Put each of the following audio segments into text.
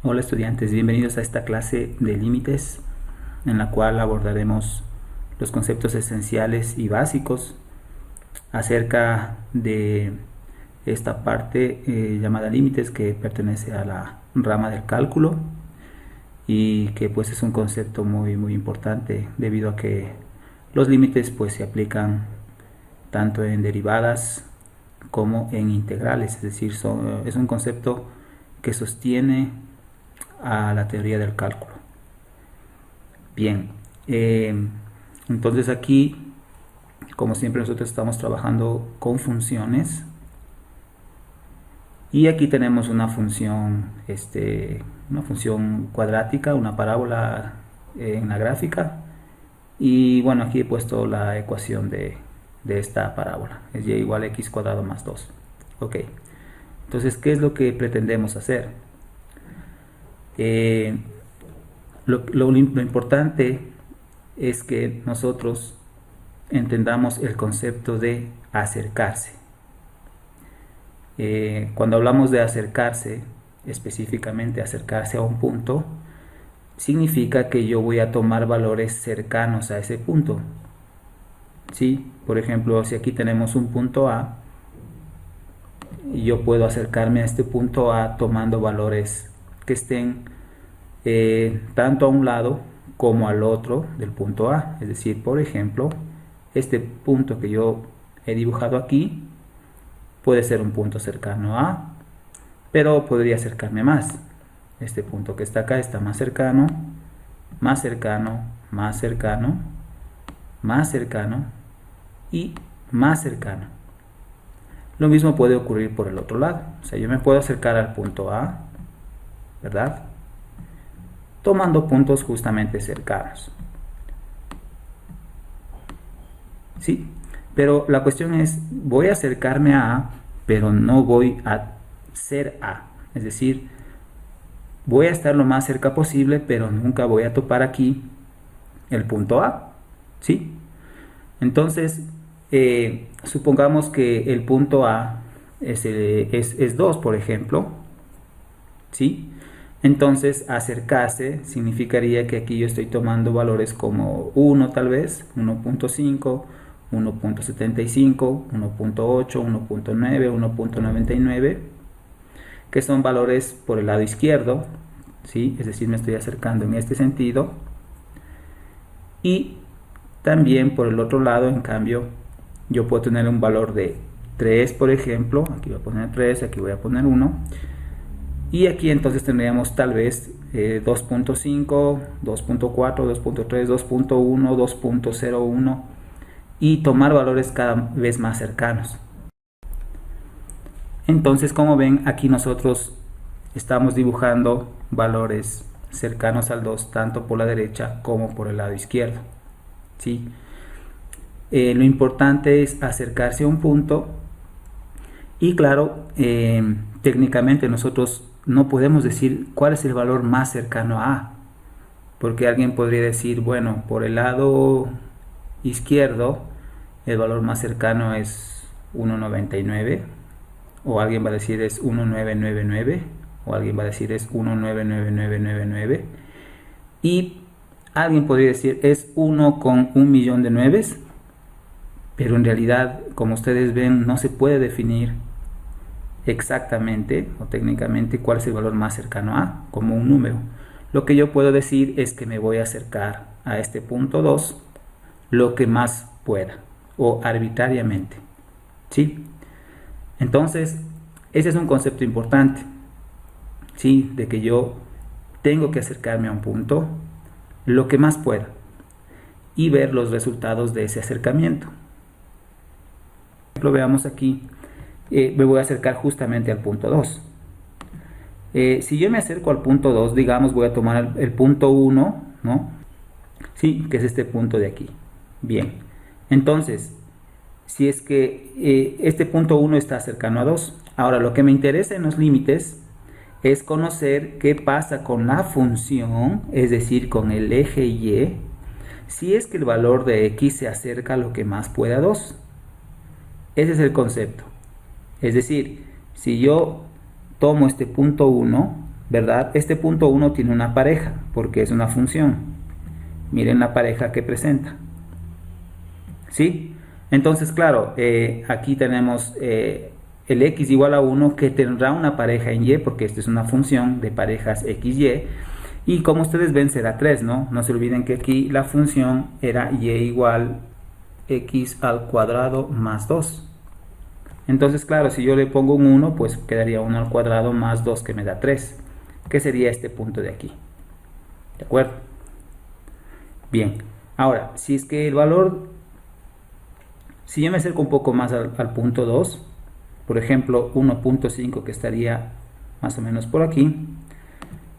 Hola estudiantes, bienvenidos a esta clase de límites en la cual abordaremos los conceptos esenciales y básicos acerca de esta parte llamada límites, que pertenece a la rama del cálculo y que pues es un concepto muy importante, debido a que los límites pues se aplican tanto en derivadas como en integrales, es decir, es un concepto que sostiene a la teoría del cálculo. Bien, entonces aquí, como siempre, nosotros estamos trabajando con funciones, y aquí tenemos una función cuadrática, una parábola en la gráfica, y bueno, aquí he puesto la ecuación de esta parábola, es y igual a x cuadrado más 2. Ok, entonces, ¿qué es lo que pretendemos hacer? Lo importante es que nosotros entendamos el concepto de acercarse. Cuando hablamos de acercarse, específicamente acercarse a un punto, significa que yo voy a tomar valores cercanos a ese punto. ¿Sí? Por ejemplo, si aquí tenemos un punto A, yo puedo acercarme a este punto A tomando valores que estén tanto a un lado como al otro del punto A. Es decir, por ejemplo, este punto que yo he dibujado aquí puede ser un punto cercano a, pero podría acercarme más. Este punto que está acá está más cercano, más cercano, más cercano, más cercano y más cercano. Lo mismo puede ocurrir por el otro lado. O sea, yo me puedo acercar al punto A, ¿verdad?, tomando puntos justamente cercanos. ¿Sí? Pero la cuestión es, voy a acercarme a A, pero no voy a ser A. Es decir, voy a estar lo más cerca posible, pero nunca voy a topar aquí el punto A. ¿Sí? Entonces, supongamos que el punto A es 2, por ejemplo. ¿Sí? Entonces, acercarse significaría que aquí yo estoy tomando valores como 1 tal vez, 1.5, 1.75, 1.8, 1.9, 1.99, que son valores por el lado izquierdo, ¿sí? Es decir, me estoy acercando en este sentido. Y también por el otro lado, en cambio, yo puedo tener un valor de 3, por ejemplo. Aquí voy a poner 3, aquí voy a poner 1. Y aquí entonces tendríamos tal vez 2.5, 2.4, 2.3, 2.1, 2.01, y tomar valores cada vez más cercanos. Entonces, como ven, aquí nosotros estamos dibujando valores cercanos al 2, tanto por la derecha como por el lado izquierdo. ¿Sí? Lo importante es acercarse a un punto, y claro, técnicamente nosotros no podemos decir cuál es el valor más cercano a A, porque alguien podría decir, bueno, por el lado izquierdo el valor más cercano es 1.99, o alguien va a decir es 1.999, o alguien va a decir es 1.99999, y alguien podría decir es 1 con 1.000.000 de nueves, pero en realidad, como ustedes ven, no se puede definir exactamente o técnicamente cuál es el valor más cercano a como un número. Lo que yo puedo decir es que me voy a acercar a este punto 2 lo que más pueda, o arbitrariamente. ¿Sí? Entonces, ese es un concepto importante, ¿sí?, de que yo tengo que acercarme a un punto lo que más pueda y ver los resultados de ese acercamiento. Por ejemplo, veamos aquí, me voy a acercar justamente al punto 2. Si yo me acerco al punto 2, digamos, voy a tomar el punto 1, ¿no? Sí, que es este punto de aquí. Bien, entonces, si es que este punto 1 está cercano a 2, ahora lo que me interesa en los límites es conocer qué pasa con la función, es decir, con el eje y, si es que el valor de x se acerca a lo que más pueda a 2. Ese es el concepto. Es decir, si yo tomo este punto 1, ¿verdad? Este punto 1 tiene una pareja, porque es una función. Miren la pareja que presenta. ¿Sí? Entonces, claro, aquí tenemos el x igual a 1, que tendrá una pareja en y, porque esta es una función de parejas x, y. Y como ustedes ven, será 3, ¿no? No se olviden que aquí la función era y igual x al cuadrado más 2. Entonces, claro, si yo le pongo un 1, pues quedaría 1 al cuadrado más 2, que me da 3, que sería este punto de aquí. ¿De acuerdo? Bien, ahora, si es que el valor, si yo me acerco un poco más al punto 2, por ejemplo 1.5, que estaría más o menos por aquí,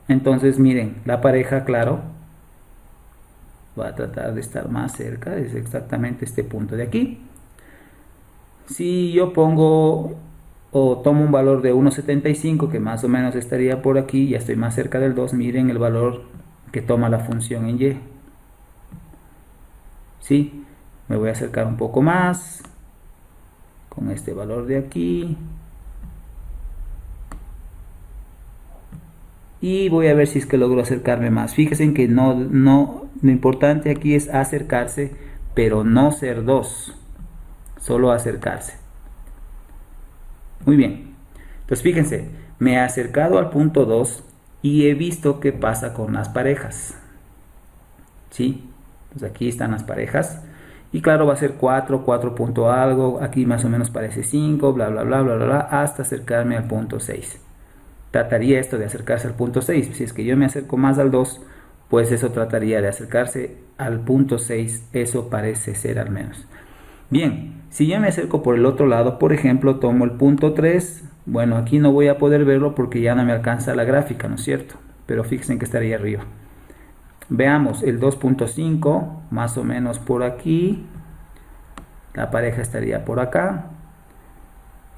entonces miren, la pareja, claro, va a tratar de estar más cerca, es exactamente este punto de aquí. Si yo pongo o tomo un valor de 1.75, que más o menos estaría por aquí, ya estoy más cerca del 2, miren el valor que toma la función en y. ¿Sí? Me voy a acercar un poco más con este valor de aquí y voy a ver si es que logro acercarme más. Fíjense que lo importante aquí es acercarse, pero no ser 2, solo acercarse. Muy bien, entonces fíjense, me he acercado al punto 2 y he visto qué pasa con las parejas. ¿Sí? Entonces aquí están las parejas. Y claro, va a ser 4 punto algo, aquí más o menos parece 5, bla, bla, bla, bla, bla, bla, hasta acercarme al punto 6. Trataría esto de acercarse al punto 6. Si es que yo me acerco más al 2, pues eso trataría de acercarse al punto 6. Eso parece ser al menos. Bien, si yo me acerco por el otro lado, por ejemplo, tomo el punto 3. Bueno, aquí no voy a poder verlo porque ya no me alcanza la gráfica, ¿no es cierto? Pero fíjense que estaría arriba. Veamos el 2.5, más o menos por aquí. La pareja estaría por acá.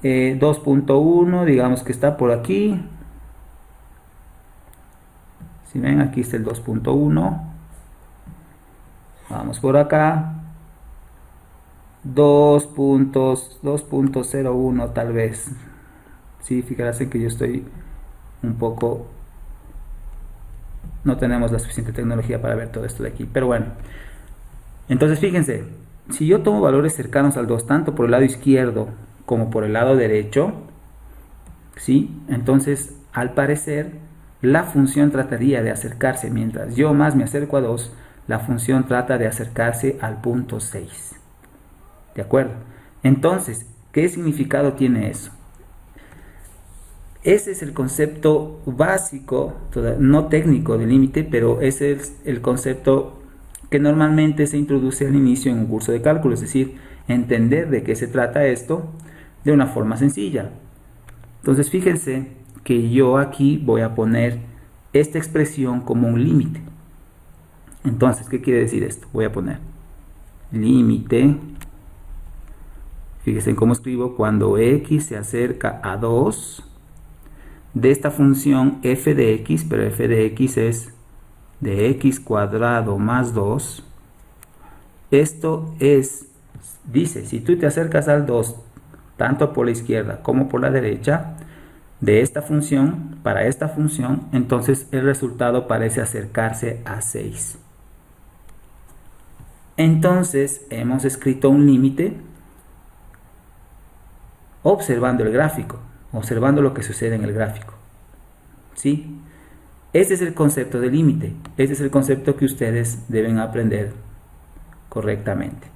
2.1, digamos que está por aquí. Si ven, aquí está el 2.1. Vamos por acá. 2.01 tal vez. Sí, fíjense que yo estoy un poco... No tenemos la suficiente tecnología para ver todo esto de aquí. Pero bueno. Entonces fíjense. Si yo tomo valores cercanos al 2, tanto por el lado izquierdo como por el lado derecho, ¿sí? Entonces, al parecer, la función trataría de acercarse. Mientras yo más me acerco a 2, la función trata de acercarse al punto 6. ¿De acuerdo? Entonces, ¿qué significado tiene eso? Ese es el concepto básico, no técnico del límite, pero ese es el concepto que normalmente se introduce al inicio en un curso de cálculo, es decir, entender de qué se trata esto de una forma sencilla. Entonces fíjense que yo aquí voy a poner esta expresión como un límite. Entonces, ¿qué quiere decir esto? Voy a poner límite. Fíjense cómo escribo cuando x se acerca a 2 de esta función f de x, pero f de x es de x cuadrado más 2. Esto es, dice, si tú te acercas al 2, tanto por la izquierda como por la derecha, de esta función, para esta función, entonces el resultado parece acercarse a 6. Entonces hemos escrito un límite observando el gráfico, observando lo que sucede en el gráfico. ¿Sí? Este es el concepto de límite. Este es el concepto que ustedes deben aprender correctamente.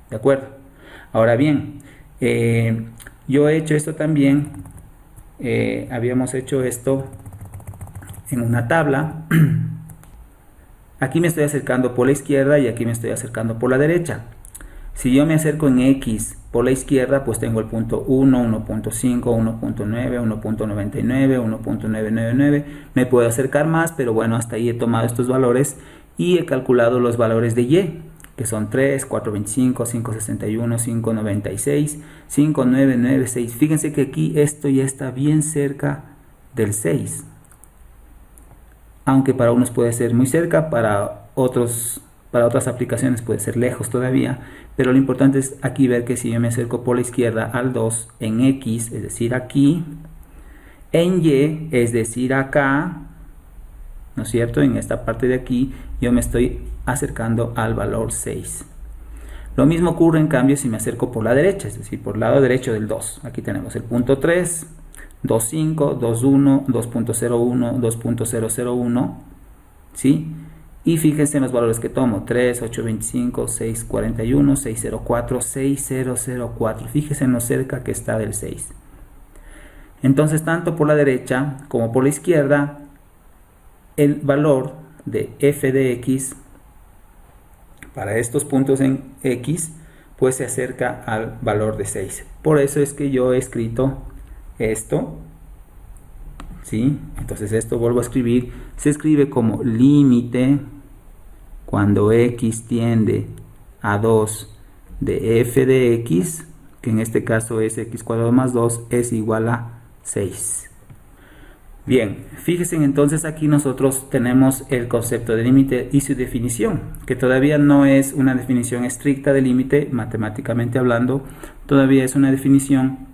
¿De acuerdo? Ahora bien, yo he hecho esto también. Habíamos hecho esto en una tabla. Aquí me estoy acercando por la izquierda y aquí me estoy acercando por la derecha. Si yo me acerco en X por la izquierda, pues tengo el punto 1, 1.5, 1.9, 1.99, 1.999. Me puedo acercar más, pero bueno, hasta ahí he tomado estos valores y he calculado los valores de Y, que son 3, 4.25, 5.61, 5.96, 5.996. Fíjense que aquí esto ya está bien cerca del 6. Aunque para unos puede ser muy cerca, para otras aplicaciones puede ser lejos todavía, pero lo importante es aquí ver que si yo me acerco por la izquierda al 2 en X, es decir aquí, En Y, es decir, acá, ¿no es cierto? En esta parte de aquí, yo me estoy acercando al valor 6. Lo mismo ocurre en cambio si me acerco por la derecha, es decir, por el lado derecho del 2. Aquí tenemos el punto 3, 2.5, 2.1, 2.01, 2.001, ¿sí? Y fíjense en los valores que tomo, 3, 8.25, 6.41, 6.04, 6.004. Fíjense en lo cerca que está del 6. Entonces, tanto por la derecha como por la izquierda, el valor de f de x para estos puntos en x, pues se acerca al valor de 6. Por eso es que yo he escrito esto, ¿sí? Entonces esto vuelvo a escribir, se escribe como límite cuando x tiende a 2 de f de x, que en este caso es x cuadrado más 2, es igual a 6. Bien, fíjense entonces aquí nosotros tenemos el concepto de límite y su definición, que todavía no es una definición estricta de límite, matemáticamente hablando, todavía es una definición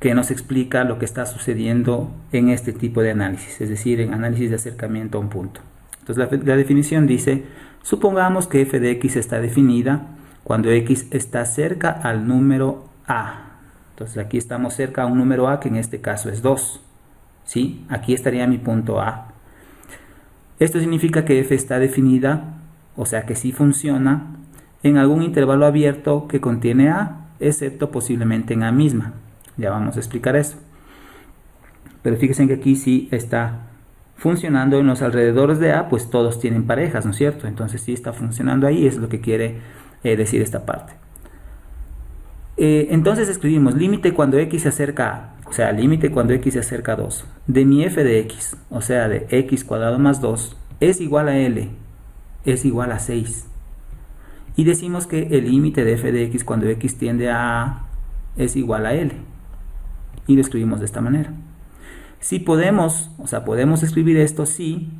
que nos explica lo que está sucediendo en este tipo de análisis, es decir, en análisis de acercamiento a un punto. Entonces la definición dice, supongamos que f de x está definida cuando x está cerca al número a. Entonces aquí estamos cerca a un número a que en este caso es 2. ¿Sí? Aquí estaría mi punto A. Esto significa que f está definida, o sea que sí funciona, en algún intervalo abierto que contiene A, excepto posiblemente en A misma. Ya vamos a explicar eso. Pero fíjense que aquí sí está funcionando en los alrededores de A, pues todos tienen parejas, ¿no es cierto? Entonces sí está funcionando ahí, es lo que quiere decir esta parte. Entonces escribimos límite cuando x se acerca a, o sea, límite cuando x se acerca a 2, de mi f de x, o sea, de x cuadrado más 2, es igual a L, es igual a 6. Y decimos que el límite de f de x cuando x tiende a es igual a L. Y lo escribimos de esta manera. Si podemos, o sea, podemos escribir esto, sí,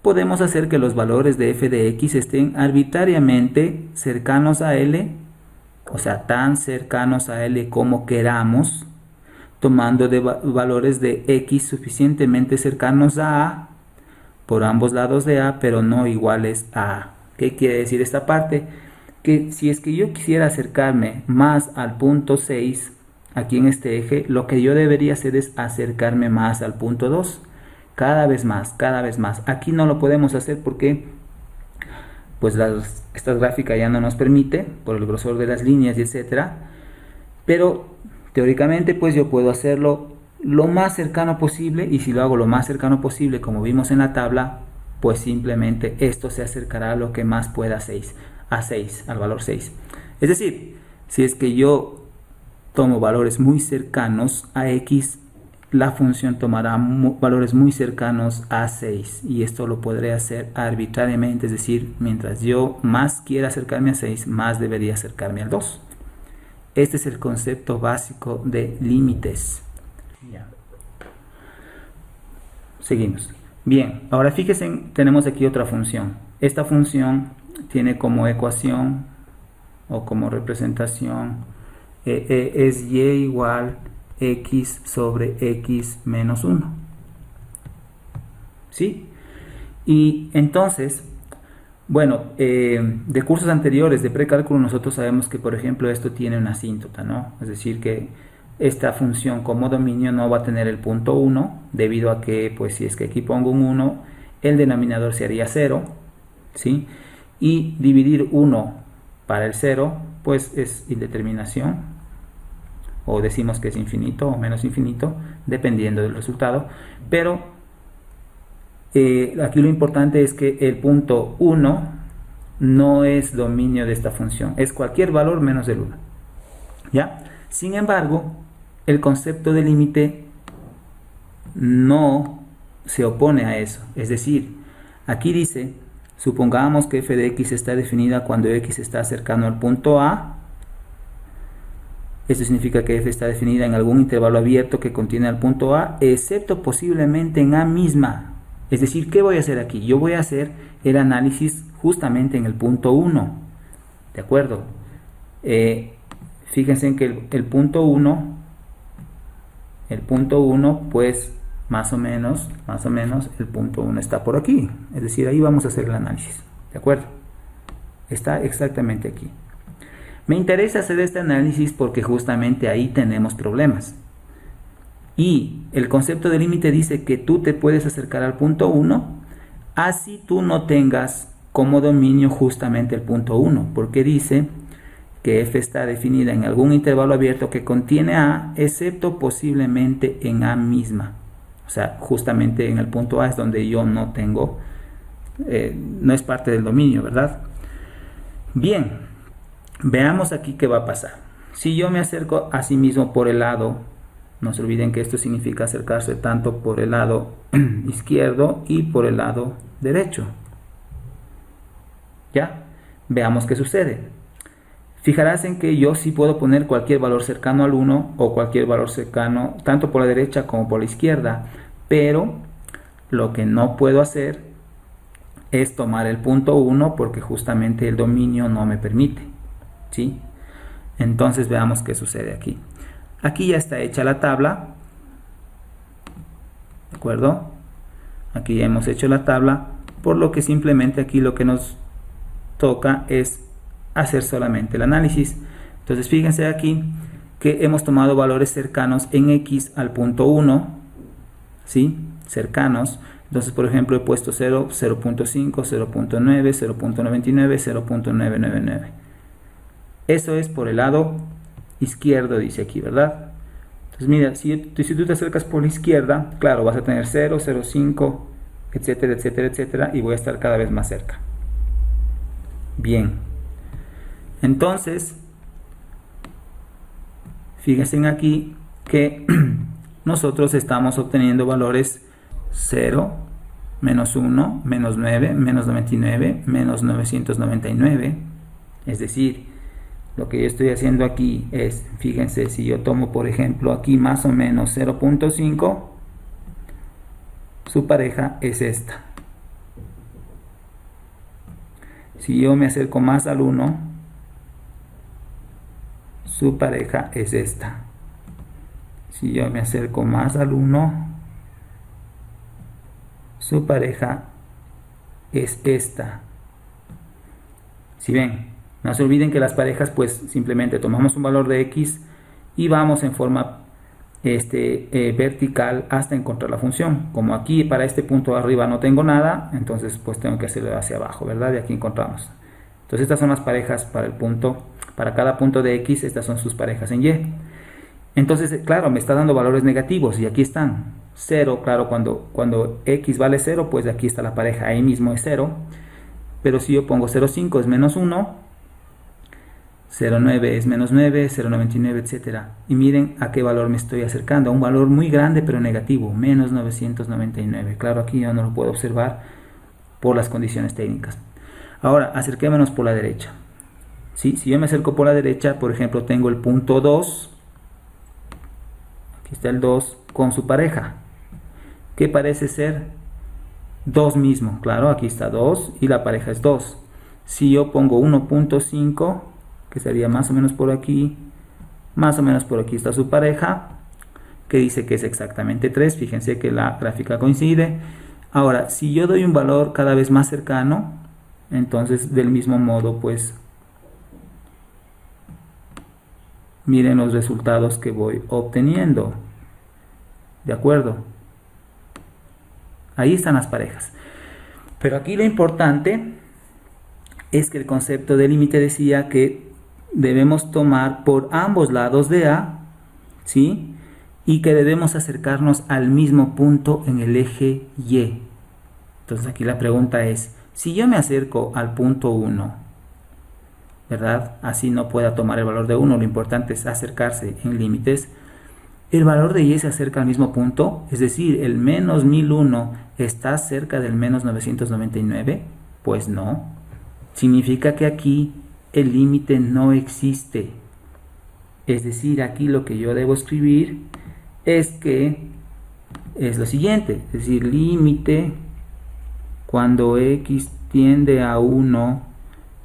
podemos hacer que los valores de f de x estén arbitrariamente cercanos a L, o sea, tan cercanos a L como queramos, tomando de valores de x suficientemente cercanos a A por ambos lados de A, pero no iguales a A. ¿Qué quiere decir esta parte? Que si es que yo quisiera acercarme más al punto 6, aquí en este eje, lo que yo debería hacer es acercarme más al punto 2, cada vez más, cada vez más. Aquí no lo podemos hacer porque pues esta gráfica ya no nos permite, por el grosor de las líneas y etcétera, pero teóricamente pues yo puedo hacerlo lo más cercano posible, y si lo hago lo más cercano posible como vimos en la tabla, pues simplemente esto se acercará a lo que más pueda a 6, al valor 6. Es decir, si es que yo tomo valores muy cercanos a x, la función tomará valores muy cercanos a 6, y esto lo podré hacer arbitrariamente, es decir, mientras yo más quiera acercarme a 6, más debería acercarme al 2. Este es el concepto básico de límites. Ya. Seguimos. Bien, ahora fíjense, tenemos aquí otra función. Esta función tiene como ecuación o como representación es y igual x sobre x menos 1. ¿Sí? Y entonces, bueno, de cursos anteriores de precálculo nosotros sabemos que, por ejemplo, esto tiene una asíntota, ¿no? Es decir, que esta función como dominio no va a tener el punto 1, debido a que, pues si es que aquí pongo un 1, el denominador sería 0, ¿sí? Y dividir 1 para el 0, pues es indeterminación, o decimos que es infinito o menos infinito, dependiendo del resultado, pero aquí lo importante es que el punto 1 no es dominio de esta función, es cualquier valor menos el 1. ¿Ya? Sin embargo, el concepto de límite no se opone a eso. Es decir, aquí dice, supongamos que f de x está definida cuando x está cercano al punto A. Esto significa que f está definida en algún intervalo abierto que contiene al punto A, excepto posiblemente en A misma. Es decir, ¿qué voy a hacer aquí? Yo voy a hacer el análisis justamente en el punto 1. ¿De acuerdo? Fíjense en que el punto 1 el punto 1, pues más o menos el punto 1 está por aquí. Es decir, ahí vamos a hacer el análisis. ¿De acuerdo? Está exactamente aquí. Me interesa hacer este análisis porque justamente ahí tenemos problemas. Y el concepto de límite dice que tú te puedes acercar al punto 1, así tú no tengas como dominio justamente el punto 1, porque dice que f está definida en algún intervalo abierto que contiene a, excepto posiblemente en a misma. O sea, justamente en el punto a es donde yo no tengo, no es parte del dominio, ¿verdad? Bien, veamos aquí qué va a pasar. Si yo me acerco a sí mismo por el lado, no se olviden que esto significa acercarse tanto por el lado izquierdo y por el lado derecho. ¿Ya? Veamos qué sucede. Fijarás en que yo sí puedo poner cualquier valor cercano al 1 o cualquier valor cercano tanto por la derecha como por la izquierda, pero lo que no puedo hacer es tomar el punto 1 porque justamente el dominio no me permite, ¿sí? Entonces veamos qué sucede aquí. Aquí ya está hecha la tabla, ¿de acuerdo? Aquí ya hemos hecho la tabla, por lo que simplemente aquí lo que nos toca es hacer solamente el análisis. Entonces fíjense aquí que hemos tomado valores cercanos en x al punto 1, ¿sí? Cercanos. Entonces, por ejemplo, he puesto 0, 0.5, 0.9, 0.99, 0.999. Eso es por el lado izquierdo, dice aquí, ¿verdad? Entonces, mira, si tú te acercas por la izquierda, claro, vas a tener 0, 0.5, etcétera, etcétera, etcétera, y voy a estar cada vez más cerca. Bien. Entonces, fíjense aquí que nosotros estamos obteniendo valores 0, menos 1, menos 9, menos 99, menos 999. Es decir, lo que yo estoy haciendo aquí es, fíjense, si yo tomo por ejemplo aquí más o menos 0.5, su pareja es esta. Si yo me acerco más al 1, su pareja es esta. Si yo me acerco más al 1, su pareja es esta. Si ven, no se olviden que las parejas pues simplemente tomamos un valor de x y vamos en forma vertical hasta encontrar la función. Como aquí para este punto de arriba no tengo nada, entonces pues tengo que hacerlo hacia abajo, ¿verdad? Y aquí encontramos. Entonces estas son las parejas para el punto, para cada punto de x, estas son sus parejas en y. Entonces, claro, me está dando valores negativos y aquí están. 0, claro, cuando x vale 0, pues aquí está la pareja, ahí mismo es 0. Pero si yo pongo 0.5 es menos 1, 0.9 es menos 9, 0.99, etc. Y miren a qué valor me estoy acercando, a un valor muy grande pero negativo, menos 999. Claro, aquí yo no lo puedo observar por las condiciones técnicas. Ahora, acerquémonos por la derecha. ¿Sí? Si yo me acerco por la derecha, por ejemplo, tengo el punto 2. Aquí está el 2 con su pareja, que parece ser 2 mismo. Claro, aquí está 2 y la pareja es 2. Si yo pongo 1.5, que sería más o menos por aquí, más o menos por aquí está su pareja, que dice que es exactamente 3. Fíjense que la gráfica coincide. Ahora, si yo doy un valor cada vez más cercano, entonces del mismo modo, pues miren los resultados que voy obteniendo. ¿De acuerdo? Ahí están las parejas. Pero aquí lo importante es que el concepto de límite decía que debemos tomar por ambos lados de A, ¿sí? Y que debemos acercarnos al mismo punto en el eje Y. Entonces aquí la pregunta es, si yo me acerco al punto 1, ¿verdad? Así no pueda tomar el valor de 1, lo importante es acercarse en límites. El valor de y se acerca al mismo punto, es decir, el menos 1001 está cerca del menos 999, pues no. Significa que aquí el límite no existe. Es decir, aquí lo que yo debo escribir es que es lo siguiente, es decir, límite cuando x tiende a 1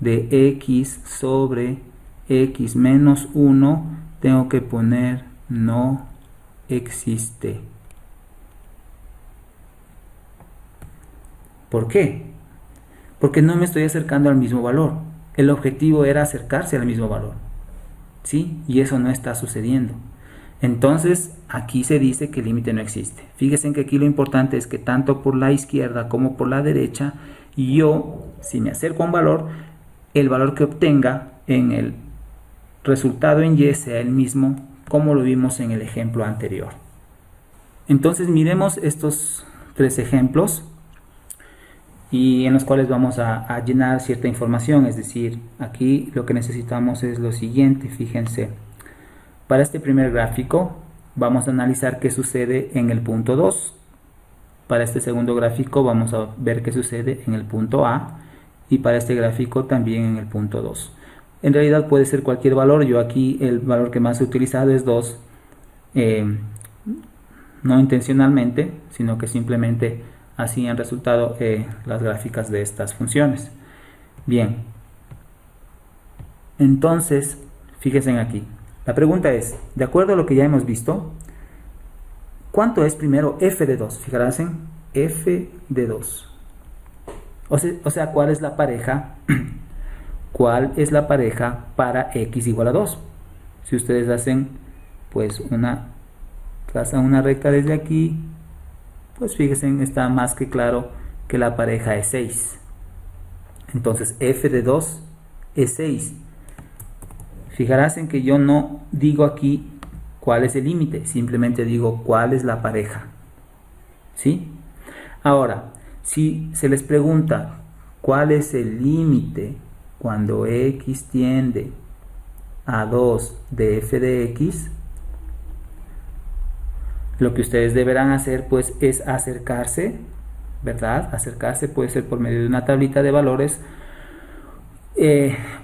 de x sobre x menos 1, tengo que poner no existe. ¿Por qué? Porque no me estoy acercando al mismo valor. El objetivo era acercarse al mismo valor, ¿sí? Y eso no está sucediendo. Entonces, aquí se dice que el límite no existe. Fíjense en que aquí lo importante es que tanto por la izquierda como por la derecha, yo, si me acerco a un valor, el valor que obtenga en el resultado en Y sea el mismo como lo vimos en el ejemplo anterior. Entonces, miremos estos tres ejemplos y en los cuales vamos a llenar cierta información. Es decir, aquí lo que necesitamos es lo siguiente. Fíjense, para este primer gráfico vamos a analizar qué sucede en el punto 2. Para este segundo gráfico vamos a ver qué sucede en el punto A, y para este gráfico también en el punto 2. En realidad puede ser cualquier valor. Yo aquí el valor que más he utilizado es 2, no intencionalmente, sino que simplemente así han resultado las gráficas de estas funciones. Bien, entonces fíjense aquí. La pregunta es, de acuerdo a lo que ya hemos visto, ¿cuánto es primero f de 2? Fijarás en f de 2. O sea, ¿cuál es la pareja? ¿Cuál es la pareja para x igual a 2? Si ustedes hacen pues trazan una recta desde aquí, pues fíjense, está más que claro que la pareja es 6. Entonces f de 2 es 6. Fijarás en que yo no digo aquí cuál es el límite, simplemente digo cuál es la pareja, ¿sí? Ahora, si se les pregunta cuál es el límite cuando x tiende a 2 de f de x, lo que ustedes deberán hacer pues es acercarse, ¿verdad? Acercarse puede ser por medio de una tablita de valores,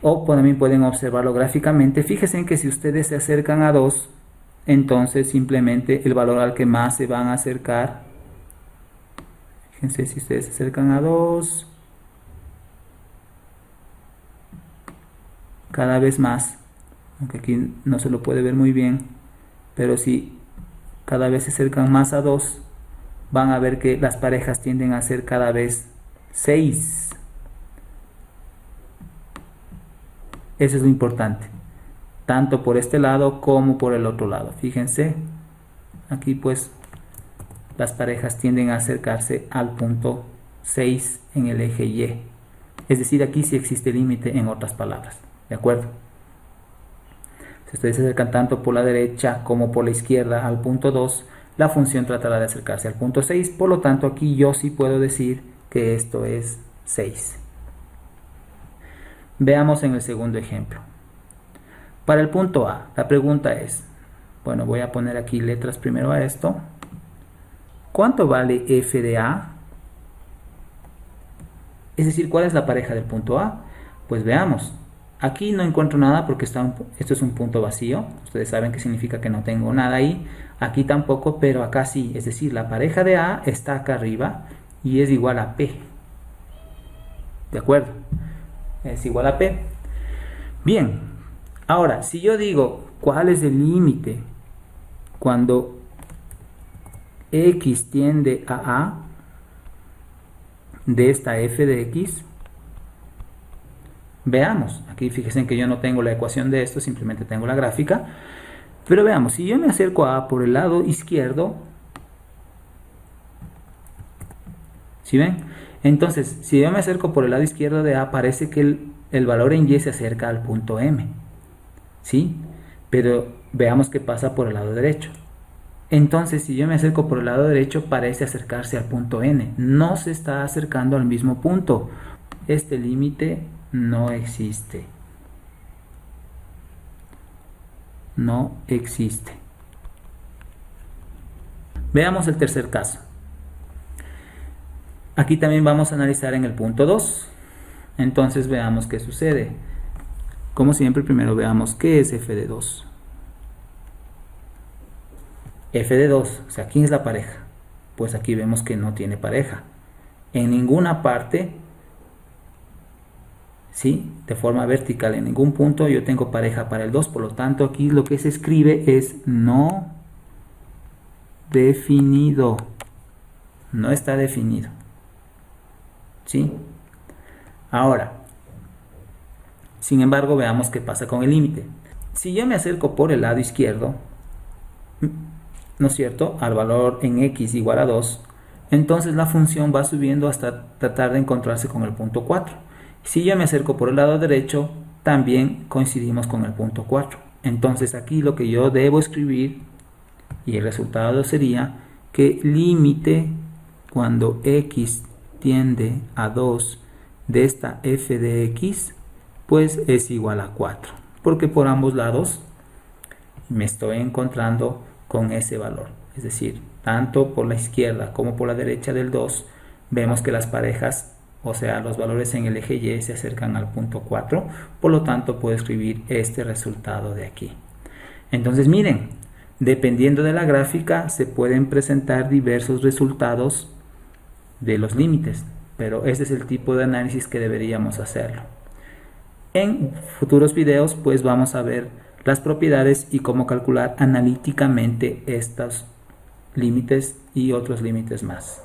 o también pueden observarlo gráficamente. Fíjense en que si ustedes se acercan a 2, entonces simplemente el valor al que más se van a acercar, fíjense, si ustedes se acercan a 2, cada vez más, aunque aquí no se lo puede ver muy bien, pero si cada vez se acercan más a 2, van a ver que las parejas tienden a ser cada vez 6. Eso es lo importante, tanto por este lado como por el otro lado. Fíjense, aquí pues las parejas tienden a acercarse al punto 6 en el eje Y. Es decir, aquí sí existe límite, en otras palabras, ¿de acuerdo? Si ustedes se acercan tanto por la derecha como por la izquierda al punto 2, la función tratará de acercarse al punto 6. Por lo tanto, aquí yo sí puedo decir que esto es 6. Veamos en el segundo ejemplo. Para el punto A, la pregunta es, bueno, voy a poner aquí letras primero a esto. ¿Cuánto vale f de A? Es decir, ¿cuál es la pareja del punto A? Pues veamos. Aquí no encuentro nada porque esto es un punto vacío. Ustedes saben que significa que no tengo nada ahí. Aquí tampoco, pero acá sí. Es decir, la pareja de A está acá arriba y es igual a P. ¿De acuerdo? Es igual a P. Bien, ahora, si yo digo cuál es el límite cuando x tiende a A de esta f de x, veamos. Aquí fíjense que yo no tengo la ecuación de esto, simplemente tengo la gráfica. Pero veamos, si yo me acerco a A por el lado izquierdo, ¿sí ven? Entonces, si yo me acerco por el lado izquierdo de A, parece que el valor en Y se acerca al punto M, ¿sí? Pero veamos qué pasa por el lado derecho. Entonces, si yo me acerco por el lado derecho, parece acercarse al punto N. No se está acercando al mismo punto. Este límite no existe. No existe. Veamos el tercer caso. Aquí también vamos a analizar en el punto 2. Entonces veamos qué sucede. Como siempre, primero veamos qué es f de 2. F de 2, o sea, ¿quién es la pareja? Pues aquí vemos que no tiene pareja. En ninguna parte, ¿sí? De forma vertical, en ningún punto yo tengo pareja para el 2. Por lo tanto, aquí lo que se escribe es no definido. No está definido. ¿Sí? Ahora, sin embargo, veamos qué pasa con el límite. Si yo me acerco por el lado izquierdo, ¿no es cierto?, al valor en x igual a 2, entonces la función va subiendo hasta tratar de encontrarse con el punto 4. Si yo me acerco por el lado derecho, también coincidimos con el punto 4. Entonces aquí lo que yo debo escribir, y el resultado sería que límite cuando x tiende a 2 de esta f de x, pues es igual a 4. Porque por ambos lados me estoy encontrando con ese valor. Es decir, tanto por la izquierda como por la derecha del 2, vemos que las parejas, o sea, los valores en el eje Y se acercan al punto 4. Por lo tanto, puedo escribir este resultado de aquí. Entonces, miren, dependiendo de la gráfica, se pueden presentar diversos resultados de los límites. Pero ese es el tipo de análisis que deberíamos hacerlo. En futuros videos, pues vamos a ver las propiedades y cómo calcular analíticamente estos límites y otros límites más.